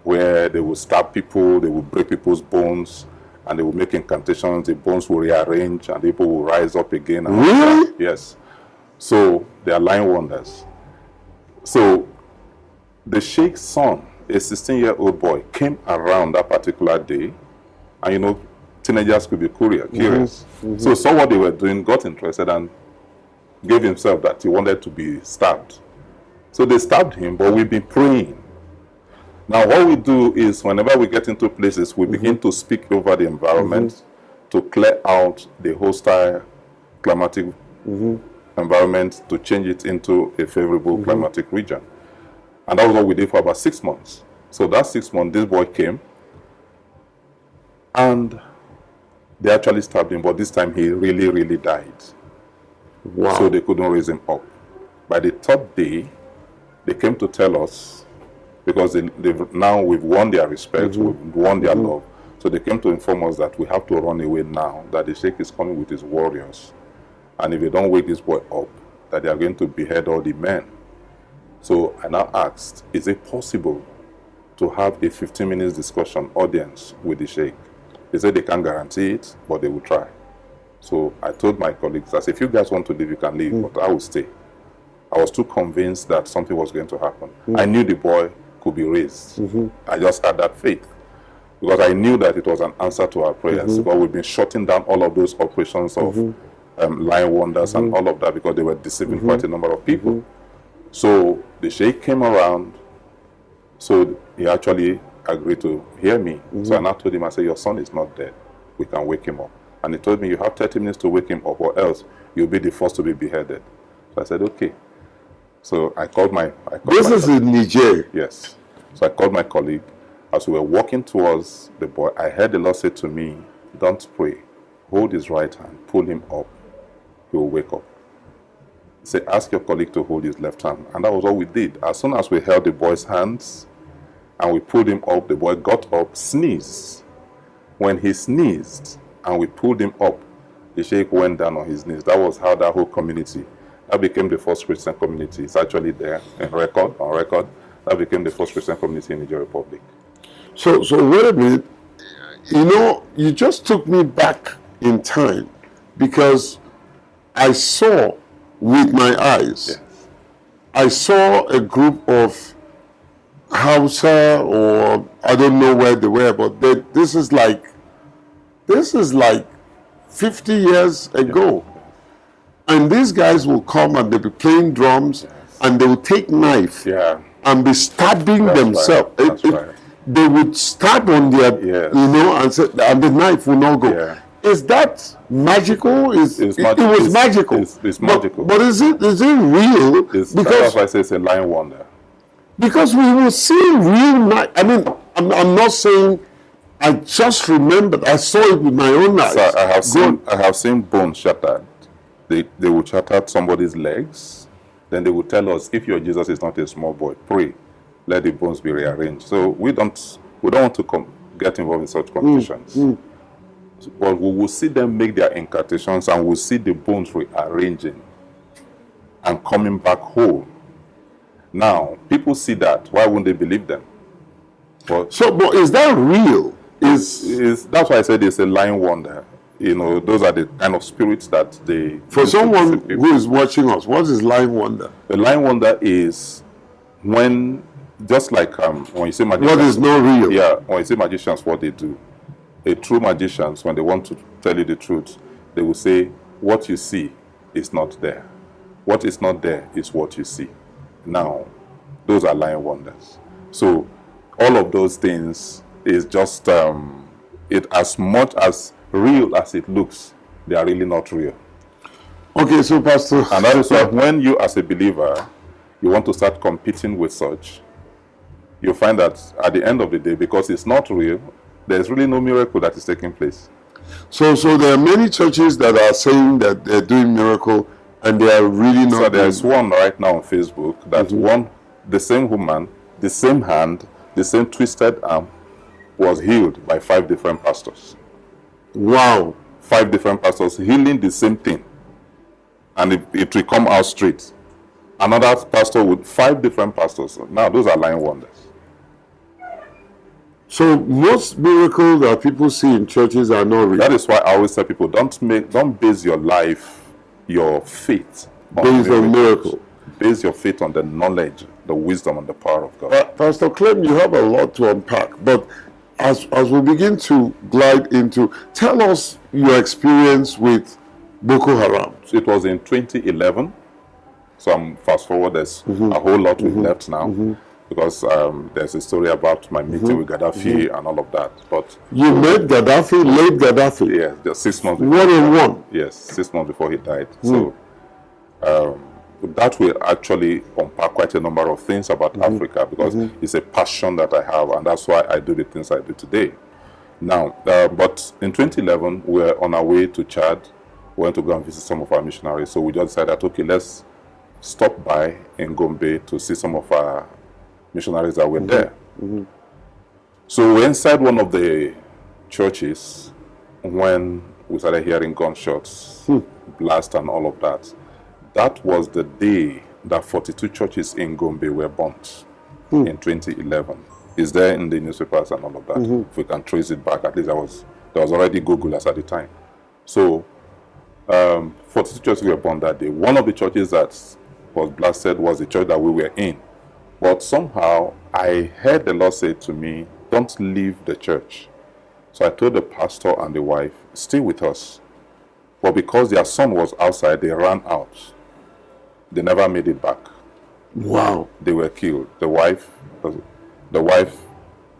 B: where they will stab people, they will break people's bones, and they will make incantations, the bones will rearrange, and people will rise up again. And
A: really?
B: Yes. So they are lying wonders. So the Sheikh's son, a 16-year-old boy, came around that particular day, and teenagers could be curious. So saw what they were doing, got interested, and gave himself that he wanted to be stabbed. So they stabbed him, but we've been praying. Now what we do is, whenever we get into places, we begin to speak over the environment to clear out the hostile climatic environment, to change it into a favorable climatic region. And that was what we did for about 6 months. So that 6 months, this boy came, and they actually stabbed him, but this time he really, really died.
A: Wow.
B: So they couldn't raise him up. By the 3rd day, they came to tell us, because now we've won their respect, we've won their love. So they came to inform us that we have to run away now, that the Sheikh is coming with his warriors. And if they don't wake this boy up, that they are going to behead all the men. So I now asked, is it possible to have a 15-minute discussion audience with the Sheikh? They said they can't guarantee it, but they will try. So I told my colleagues, I said, if you guys want to leave, you can leave, but I will stay. I was too convinced that something was going to happen. I knew the boy could be raised. I just had that faith, because I knew that it was an answer to our prayers. But we've been shutting down all of those operations of lying wonders and all of that, because they were deceiving quite a number of people. So the Sheikh came around, so he actually agreed to hear me. So I now told him, I said, your son is not dead. we can wake him up. And he told me, you have 30 minutes to wake him up, or else you'll be the first to be beheaded. So I said, okay. So I called my...
A: This is in Niger?
B: Yes. So I called my colleague. As we were walking towards the boy, I heard the Lord say to me, don't pray. Hold his right hand, pull him up. He will wake up. Say, ask your colleague to hold his left hand. And that was all we did. As soon as we held the boy's hands and we pulled him up, the boy got up, sneezed. When he sneezed and we pulled him up, the sheikh went down on his knees. That was how that whole community, that became the first Christian community. It's actually there on record. That became the first Christian community in the Niger Republic.
A: So wait a minute. You know, you just took me back in time, because I saw with my eyes,
B: Yes.
A: I saw a group of Hausa, or I don't know where they were, but this is like 50 years ago. And these guys will come and they'll be playing drums, and they will take knife and be stabbing themselves.
B: Right. That's right.
A: They would stab on their, and the knife will not go.
B: Yeah.
A: Is that magical? It was magical.
B: It's magical.
A: But is it real?
B: That's why I say it's a lying wonder.
A: Because we will see real knife. I mean, I'm not saying. I just remembered. I saw it with my own eyes.
B: So I have seen bones shattered. They would shatter somebody's legs. Then they would tell us, if your Jesus is not a small boy, pray, let the bones be rearranged. So we don't want to get involved in such competitions. But we will see them make their incantations, and we'll see the bones rearranging and coming back whole. Now, people see that. Why wouldn't they believe them? But
A: is that real?
B: That's why I said it's a lying wonder. You know, those are the kind of spirits that they...
A: For someone who is watching us, what is lying wonder?
B: The lying wonder is when, just like when you say magicians...
A: What is not real?
B: Yeah, when you say magicians, what they do. A true magicians, when they want to tell you the truth, they will say, what you see is not there. What is not there is what you see. Now, those are lying wonders. So, all of those things is just, it as much as real as it looks, they are really not real.
A: Okay, so Pastor...
B: And that is why when you as a believer, you want to start competing with such, you find that at the end of the day, because it's not real, there's really no miracle that is taking place.
A: So there are many churches that are saying that they're doing miracle, and they are really not.
B: So there's one right now on Facebook that the same woman, the same hand, the same twisted arm was healed by 5 different pastors.
A: Wow.
B: 5 different pastors healing the same thing. And it will come out straight. Another pastor with 5 different pastors. Now those are lying wonders. So
A: most miracles that people see in churches are not real.
B: That is why I always tell people, don't base your life, your faith
A: on miracle.
B: Base your faith on the knowledge, the wisdom, and the power of God.
A: Pastor Clems, you have a lot to unpack, but as we begin to glide into, tell us your experience with Boko Haram.
B: It was in 2011. So I'm fast forward. There's a whole lot we've left now. Because there's a story about my meeting with Gaddafi and all of that. But
A: you met Gaddafi, late Gaddafi?
B: Yes, just 6 months before.
A: 1-on-1?
B: Yes, 6 months before he died. So that will actually unpack quite a number of things about Africa, because it's a passion that I have, and that's why I do the things I do today. Now, but in 2011, we were on our way to Chad. We went to go and visit some of our missionaries. So we just decided, okay, let's stop by in Gombe to see some of our missionaries that were there. So we're inside one of the churches when we started hearing gunshots, blast and all of that. That was the day that 42 churches in Gombe were burnt in 2011. It's there in the newspapers and all of that. If we can trace it back, at least there was already Googlers at the time. So 42 churches were burned that day. One of the churches that was blasted was the church that we were in. But somehow, I heard the Lord say to me, don't leave the church. So I told the pastor and the wife, stay with us. But because their son was outside, they ran out. They never made it back.
A: Wow.
B: They were killed. The wife,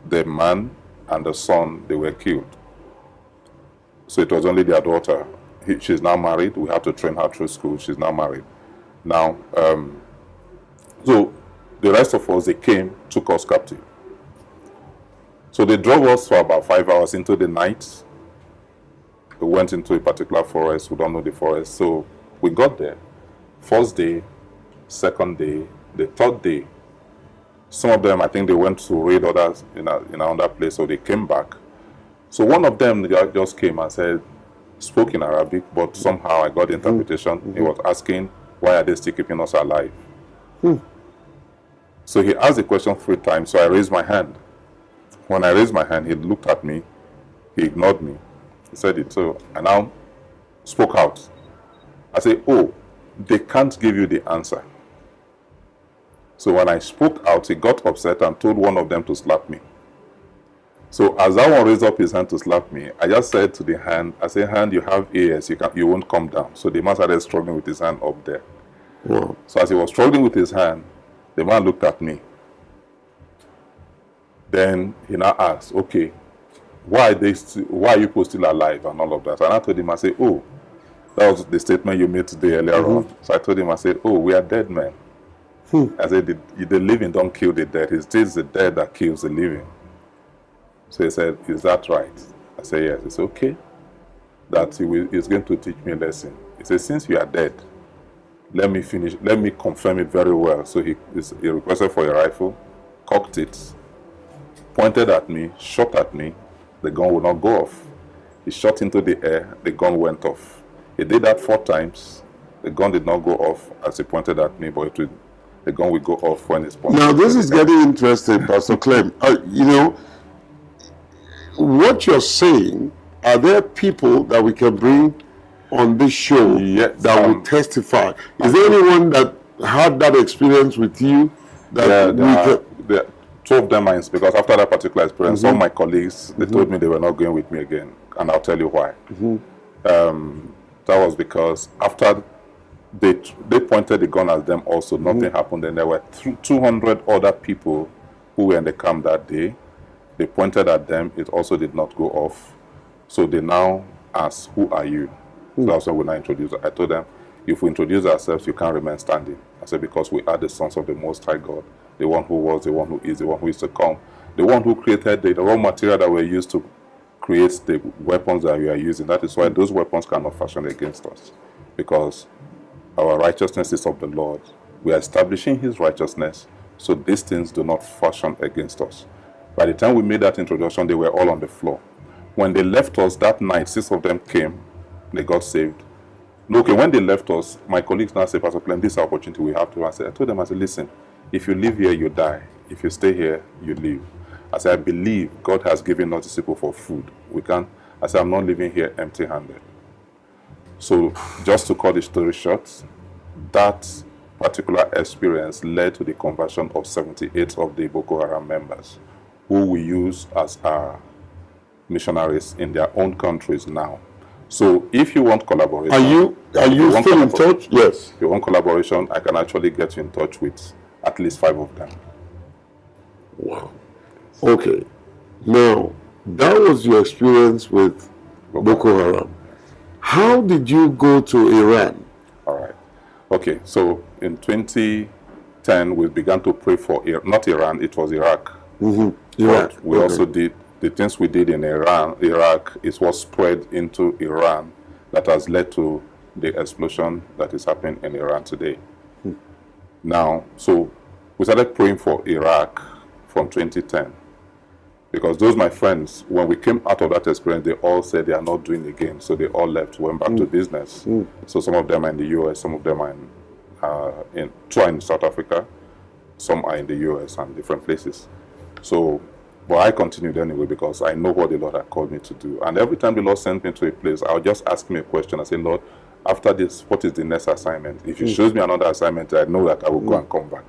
B: the man, and the son, they were killed. So it was only their daughter. She's now married. We had to train her through school. She's now married. Now, so the rest of us, they came, took us captive. So they drove us for about 5 hours into the night. We went into a particular forest. We don't know the forest. So we got there. First day, second day, the third day. Some of them, I think they went to raid others in another place, so they came back. So one of them just came and said, spoke in Arabic, but somehow I got the interpretation. He was asking, why are they still keeping us alive? So he asked the question 3 times, so I raised my hand. When I raised my hand, he looked at me, he ignored me. He said it, so I now spoke out. I said, oh, they can't give you the answer. So when I spoke out, he got upset and told one of them to slap me. So as that one raised up his hand to slap me, I just said to the hand, I said, hand, you have ears, you won't come down. So the man started struggling with his hand up there. Wow. So as he was struggling with his hand, the man looked at me. Then he now asked, okay, why are you people still alive and all of that? And I told him, I said, oh, that was the statement you made today earlier on. So I told him, I said, oh, we are dead men. I said, the living don't kill the dead. It's the dead that kills the living. So he said, is that right? I said, yes. It's okay. That he's going to teach me a lesson. He said, since you are dead, let me confirm it very well. So he requested for a rifle, cocked it, pointed at me, shot at me. The gun would not go off. He shot into the air, the gun went off. He did that 4 times. The gun did not go off as he pointed at me, but the gun will go off when it's pointed.
A: Now this is getting interesting, Pastor Clem. You know, what you're saying, are there people that we can bring on this show that will testify? Is there anyone that had that experience with you? That
B: there 2 of them are, because after that particular experience, some of my colleagues, they told me they were not going with me again, and I'll tell you why. That was because after they pointed the gun at them also, nothing happened, and there were 200 other people who were in the camp that day. They pointed at them, it also did not go off. So they now asked, who are you? So that's when we now introduced. I told them, if we introduce ourselves, you can't remain standing. I said, because we are the sons of the Most High God, the one who was, the one who is, the one who is to come, the one who created the raw material that were used to create the weapons that we are using. That is why those weapons cannot fashion against us, because our righteousness is of the Lord. We are establishing His righteousness, so these things do not fashion against us. By the time we made that introduction, they were all on the floor. When they left us that night, 6 of them came, they got saved. Okay, when they left us, my colleagues now say, Pastor Clems, this is our opportunity we have to. I told them, I said, listen, if you live here, you die. If you stay here, you live. I said, I believe God has given us people for food. I said, I'm not living here empty-handed. So just to cut the story short, that particular experience led to the conversion of 78 of the Boko Haram members, who we use as our missionaries in their own countries now. So if you want collaboration...
A: Are you still in touch? Yes.
B: If you want collaboration, I can actually get you in touch with at least 5 of them.
A: Wow. Okay. Now, that was your experience with Boko Haram. How did you go to Iran?
B: All right. Okay, so in 2010, we began to pray for, not Iran, it was Iraq.
A: Iraq.
B: We also did, the things we did in Iraq, is what spread into Iran that has led to the explosion that is happening in Iran today. Now, so we started praying for Iraq from 2010. Because those my friends, when we came out of that experience, they all said they are not doing it again. So they all left, went back to business. So some of them are in the US, some of them are in South Africa, some are in the US and different places. So, but I continued anyway because I know what the Lord had called me to do. And every time the Lord sent me to a place, I'll just ask me a question. I say, Lord, after this, what is the next assignment? If He shows me another assignment, I know that I will go and come back.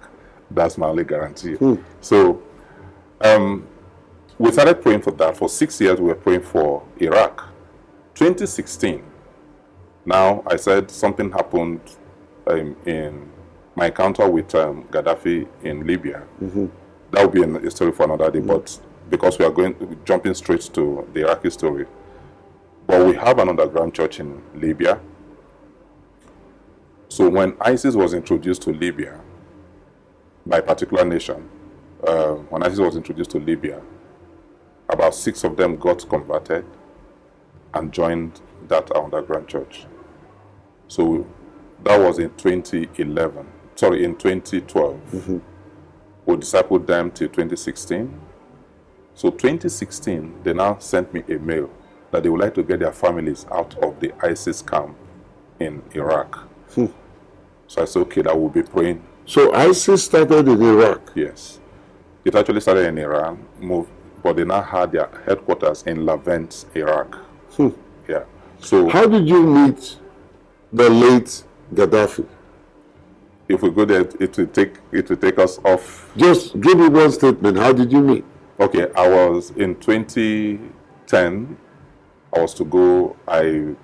B: That's my only guarantee. So, we started praying for that. For 6 years, we were praying for Iraq. 2016, now I said something happened in my encounter with Gaddafi in Libya. That would be a story for another day, but because we are jumping straight to the Iraqi story. But we have an underground church in Libya. So when ISIS was introduced to Libya by a particular nation, when ISIS was introduced to Libya, about 6 of them got converted and joined that underground church. So that was in 2012.
A: Mm-hmm.
B: We discipled them till 2016. So 2016, they now sent me a mail that they would like to get their families out of the ISIS camp in Iraq. So I said, okay, that will be praying.
A: So ISIS started in Iraq?
B: Yes. It actually started in Iran, but they now had their headquarters in Levant, Iraq. Yeah. So
A: how did you meet the late Gaddafi?
B: If we go there, it will take us off.
A: Just give me one statement. How did you meet?
B: Okay, I was in 2010. I was to go. I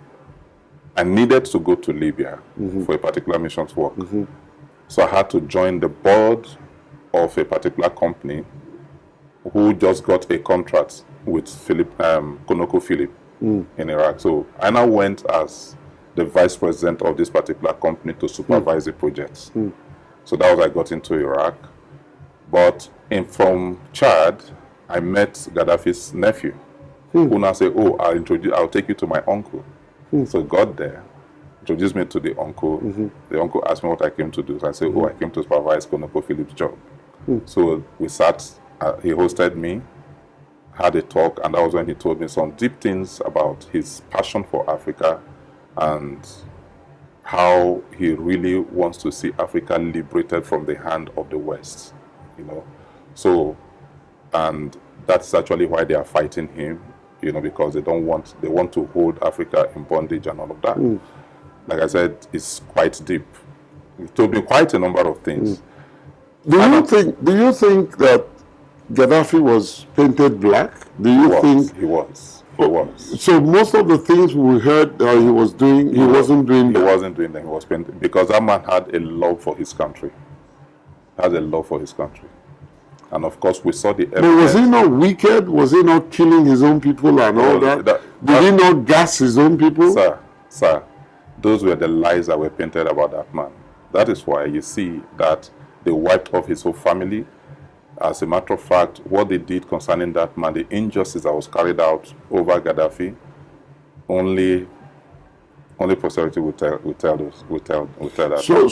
B: needed to go to Libya for a particular missions work. So I had to join the board of a particular company who just got a contract with ConocoPhillips in Iraq. So I now went as the vice president of this particular company to supervise the projects. So that was I got into Iraq. But from Chad, I met Gaddafi's nephew, who now said, "Oh, I'll take you to my uncle." So I got there, introduced me to the uncle. The uncle asked me what I came to do. So I said, "Oh, I came to supervise ConocoPhillips' job." So we sat. He hosted me, had a talk, and that was when he told me some deep things about his passion for Africa and how he really wants to see Africa liberated from the hand of the West, So, and that's actually why they are fighting him, because they want to hold Africa in bondage and all of that. Like I said, it's quite deep. He told me quite a number of things.
A: Do you think that Gaddafi was painted black? He
B: was.
A: So most of the things we heard he was doing, he wasn't doing that.
B: He wasn't doing that. He was painted because that man had a love for his country. And of course, we saw the evidence.
A: But was he not wicked? Was he not killing his own people and all that? Did he not gas his own people?
B: Sir, those were the lies that were painted about that man. That is why you see that they wiped off his whole family. As a matter of fact, what they did concerning that man, the injustice that was carried out over Gaddafi, only posterity will tell that.
A: So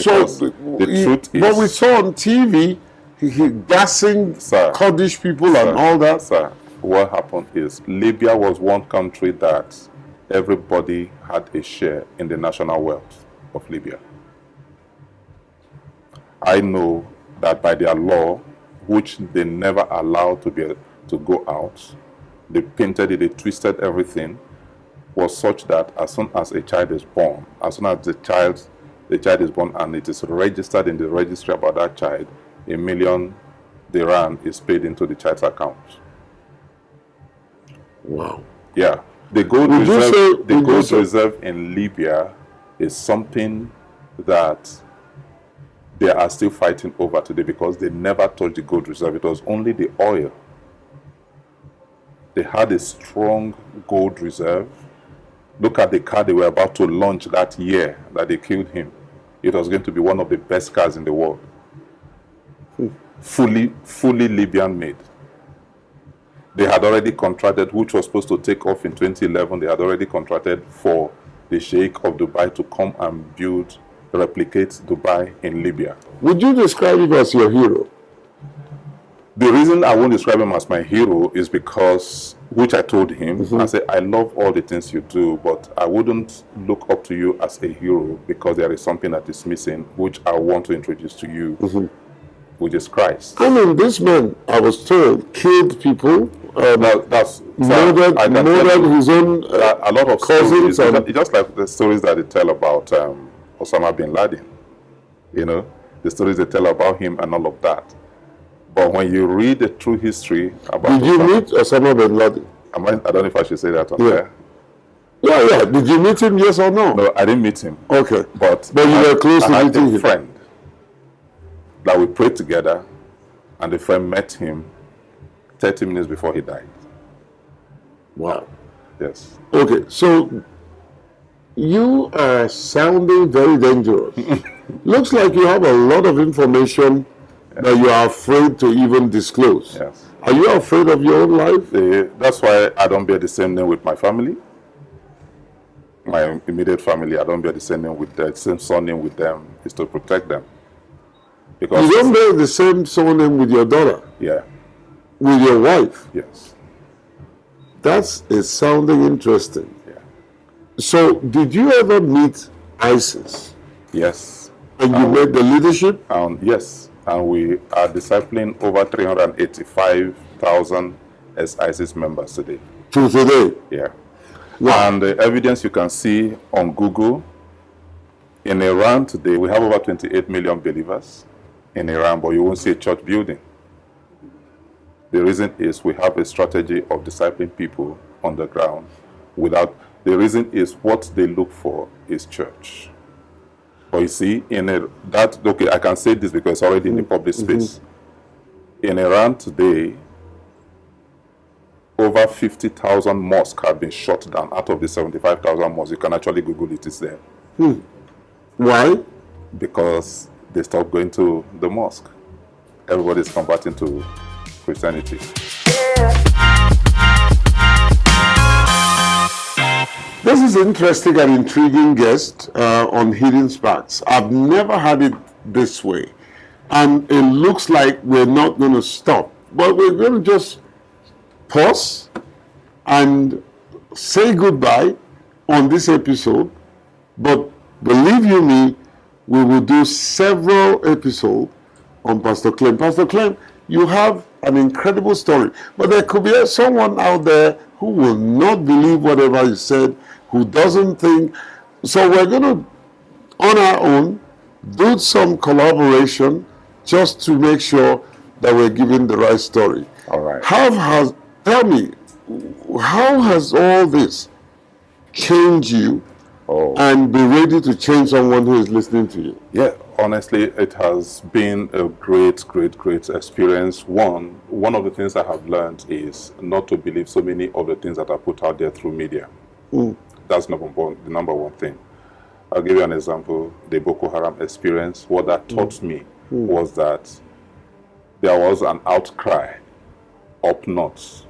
B: the truth is,
A: what we saw on TV, he gassing Kurdish people and all that.
B: Sir, what happened is Libya was one country that everybody had a share in the national wealth of Libya. I know that by their law, which they never allowed to go out, they painted it, they twisted everything, was such that as soon as a child is born, as soon as the child is born and it is registered in the registry about that child, $1 million dirham is paid into the child's account.
A: Wow.
B: Yeah. The gold reserve in Libya is something that they are still fighting over today because they never touched the gold reserve. It was only the oil. They had a strong gold reserve. Look at the car they were about to launch that year that they killed him. It was going to be one of the best cars in the world. Fully Libyan made. They had already contracted, which was supposed to take off in 2011, they had already contracted for the Sheikh of Dubai to come and replicate Dubai in Libya.
A: Would you describe him as your hero?
B: The reason I won't describe him as my hero is because, which I told him, I said, I love all the things you do, but I wouldn't look up to you as a hero because there is something that is missing, which I want to introduce to you, which is Christ.
A: I mean, this man, I was told, killed people, murdered his own
B: a lot of
A: cousins.
B: It's just like the stories that they tell about Osama bin Laden. The stories they tell about him and all of that. But when you read the true history about
A: Did you meet Osama bin Laden?
B: I don't know if I should say that on there.
A: Yeah. Did you meet him, yes or no?
B: No, I didn't meet him.
A: Okay.
B: But
A: you were close to meeting him.
B: I had a friend that we prayed together, and the friend met him 30 minutes before he died.
A: Wow.
B: Yes.
A: Okay, so you are sounding very dangerous. Looks like you have a lot of information that you are afraid to even disclose.
B: Yes.
A: Are you afraid of your own life?
B: That's why I don't bear the same name with my family. My immediate family, I don't bear the same name with the same surname with them. Is to protect them. Because
A: You don't bear the same surname with your daughter,
B: yeah.
A: with your wife.
B: Yes.
A: That's sounding interesting.
B: Yeah.
A: So, did you ever meet ISIS?
B: Yes.
A: And you met the leadership?
B: Yes. And we are discipling over 385,000 ISIS members today.
A: To today?
B: Yeah.
A: Wow.
B: And the evidence you can see on Google, in Iran today, we have over 28 million believers in Iran, but you won't see a church building. The reason is we have a strategy of discipling people on the ground without, the reason is what they look for is church. But you see, okay, I can say this because it's already in the public space. In Iran today, over 50,000 mosques have been shut down out of the 75,000 mosques. You can actually Google it, it's there.
A: Why?
B: Because they stopped going to the mosque. Everybody's converting to Christianity.
A: This is interesting and intriguing guest on Hidden Sparks. I've never had it this way. And it looks like we're not going to stop. But we're going to just pause and say goodbye on this episode. But believe you me, we will do several episodes on Pastor Clems. Pastor Clems, you have an incredible story. But there could be someone out there who will not believe whatever you said, who doesn't think. So we're going to, on our own, do some collaboration just to make sure that we're giving the right story.
B: All right.
A: Tell me, how has all this changed you and be ready to change someone who is listening to you?
B: Yeah, honestly, it has been a great experience. One of the things I have learned is not to believe so many of the things that are put out there through media. That's the number one thing. I'll give you an example. The Boko Haram experience, what that taught me was that there was an outcry up north,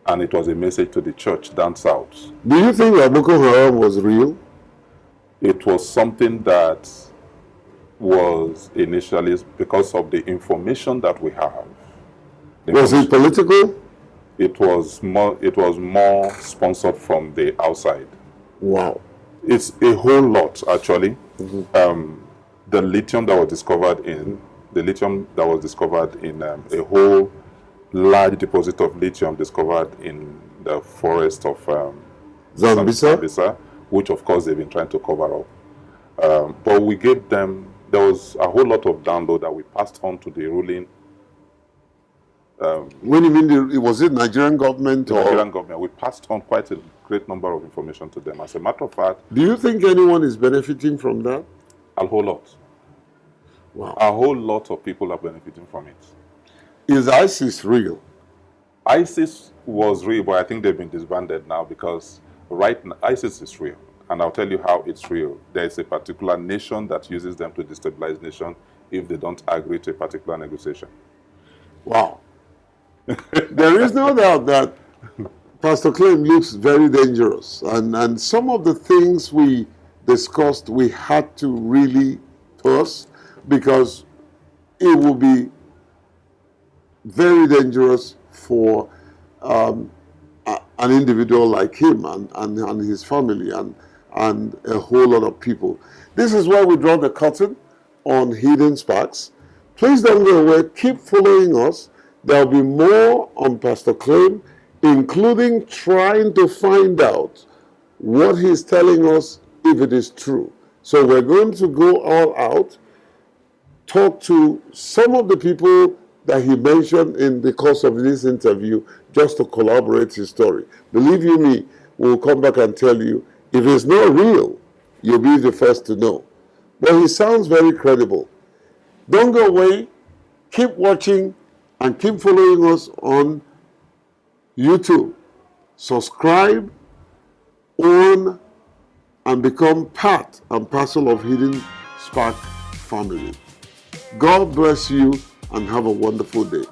B: and it was a message to the church down south.
A: Do you think that Boko Haram was real?
B: It was something that was initially because of the information that we have.
A: Was it political?
B: It was more sponsored from the outside.
A: Wow.
B: It's a whole lot, actually. The lithium that was discovered in a whole large deposit of lithium discovered in the forest of Zambisa, which of course they've been trying to cover up. But we gave them, there was a whole lot of download that we passed on to the ruling.
A: When you mean, was it Nigerian government?
B: The Nigerian government. We passed on quite a great number of information to them. As a matter of fact.
A: Do you think anyone is benefiting from that?
B: A whole lot.
A: Wow.
B: A whole lot of people are benefiting from it.
A: Is ISIS real?
B: ISIS was real, but I think they've been disbanded now because right now, ISIS is real. And I'll tell you how it's real. There is a particular nation that uses them to destabilize nation if they don't agree to a particular negotiation.
A: Wow. There is no doubt that Pastor Clems looks very dangerous. And some of the things we discussed, we had to really pause because it would be very dangerous for an individual like him and his family and a whole lot of people. This is why we draw the curtain on Hidden Sparks. Please don't go away. Keep following us. There will be more on Pastor Clems, including trying to find out what he's telling us, if it is true. So we're going to go all out, talk to some of the people that he mentioned in the course of this interview, just to corroborate his story. Believe you me, we'll come back and tell you, if it's not real, you'll be the first to know. But he sounds very credible. Don't go away. Keep watching and keep following us on YouTube. subscribe, own, and become part and parcel of Hidden Spark family. God bless you and have a wonderful day.